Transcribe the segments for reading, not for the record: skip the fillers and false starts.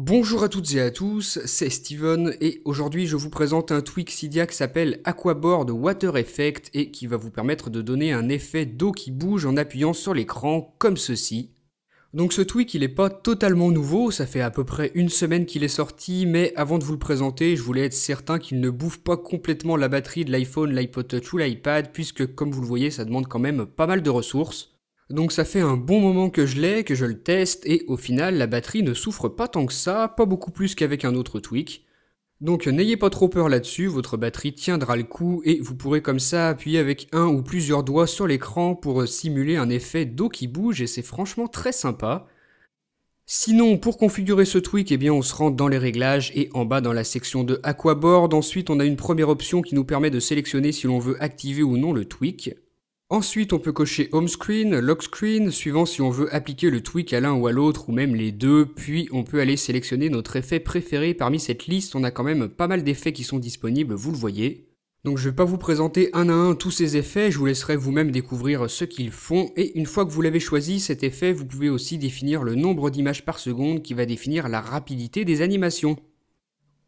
Bonjour à toutes et à tous, c'est Steven et aujourd'hui je vous présente un tweak Cydia qui s'appelle Aquaboard Water Effect et qui va vous permettre de donner un effet d'eau qui bouge en appuyant sur l'écran comme ceci. Donc ce tweak il est pas totalement nouveau, ça fait à peu près une semaine qu'il est sorti, mais avant de vous le présenter, je voulais être certain qu'il ne bouffe pas complètement la batterie de l'iPhone, l'iPod Touch ou l'iPad, puisque comme vous le voyez ça demande quand même pas mal de ressources. Donc ça fait un bon moment que je l'ai, que je le teste, et au final la batterie ne souffre pas tant que ça, pas beaucoup plus qu'avec un autre tweak. Donc n'ayez pas trop peur là-dessus, votre batterie tiendra le coup et vous pourrez comme ça appuyer avec un ou plusieurs doigts sur l'écran pour simuler un effet d'eau qui bouge et c'est franchement très sympa. Sinon, pour configurer ce tweak, eh bien on se rend dans les réglages et en bas dans la section de Aquaboard, ensuite on a une première option qui nous permet de sélectionner si l'on veut activer ou non le tweak. Ensuite, on peut cocher Home Screen, Lock Screen, suivant si on veut appliquer le tweak à l'un ou à l'autre, ou même les deux, puis on peut aller sélectionner notre effet préféré. Parmi cette liste, on a quand même pas mal d'effets qui sont disponibles, vous le voyez. Donc je vais pas vous présenter un à un tous ces effets, je vous laisserai vous-même découvrir ce qu'ils font, et une fois que vous l'avez choisi, cet effet, vous pouvez aussi définir le nombre d'images par seconde qui va définir la rapidité des animations.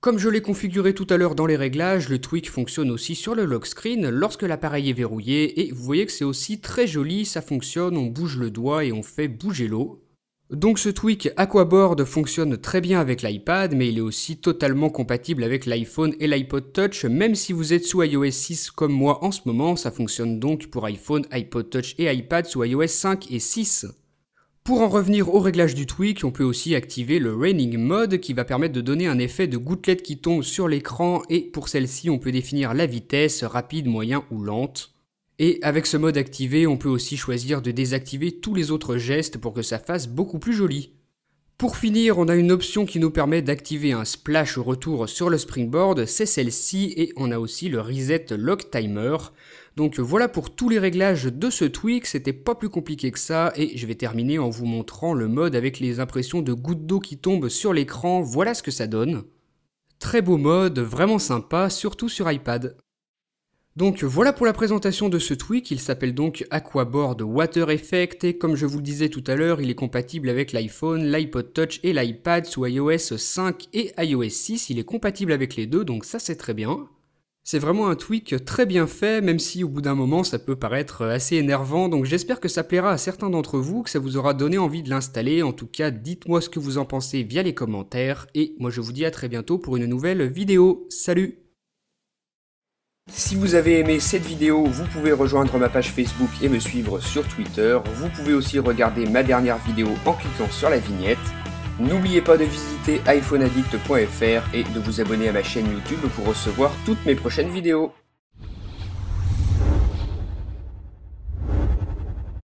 Comme je l'ai configuré tout à l'heure dans les réglages, le tweak fonctionne aussi sur le lock screen lorsque l'appareil est verrouillé et vous voyez que c'est aussi très joli, ça fonctionne, on bouge le doigt et on fait bouger l'eau. Donc ce tweak Aquaboard fonctionne très bien avec l'iPad mais il est aussi totalement compatible avec l'iPhone et l'iPod Touch, même si vous êtes sous iOS 6 comme moi en ce moment, ça fonctionne donc pour iPhone, iPod Touch et iPad sous iOS 5 et 6. Pour en revenir au réglage du tweak, on peut aussi activer le Raining Mode qui va permettre de donner un effet de gouttelette qui tombe sur l'écran et pour celle-ci on peut définir la vitesse, rapide, moyen ou lente. Et avec ce mode activé, on peut aussi choisir de désactiver tous les autres gestes pour que ça fasse beaucoup plus joli. Pour finir, on a une option qui nous permet d'activer un splash au retour sur le springboard, c'est celle-ci et on a aussi le Reset Lock Timer. Donc voilà pour tous les réglages de ce tweak, c'était pas plus compliqué que ça et je vais terminer en vous montrant le mode avec les impressions de gouttes d'eau qui tombent sur l'écran, voilà ce que ça donne. Très beau mode, vraiment sympa, surtout sur iPad. Donc voilà pour la présentation de ce tweak, il s'appelle donc Aquaboard Water Effect et comme je vous le disais tout à l'heure, il est compatible avec l'iPhone, l'iPod Touch et l'iPad sous iOS 5 et iOS 6, il est compatible avec les deux donc ça c'est très bien. C'est vraiment un tweak très bien fait, même si au bout d'un moment ça peut paraître assez énervant, donc j'espère que ça plaira à certains d'entre vous, que ça vous aura donné envie de l'installer, en tout cas dites-moi ce que vous en pensez via les commentaires, et moi je vous dis à très bientôt pour une nouvelle vidéo, salut! Si vous avez aimé cette vidéo, vous pouvez rejoindre ma page Facebook et me suivre sur Twitter, vous pouvez aussi regarder ma dernière vidéo en cliquant sur la vignette. N'oubliez pas de visiter iPhoneaddict.fr et de vous abonner à ma chaîne YouTube pour recevoir toutes mes prochaines vidéos.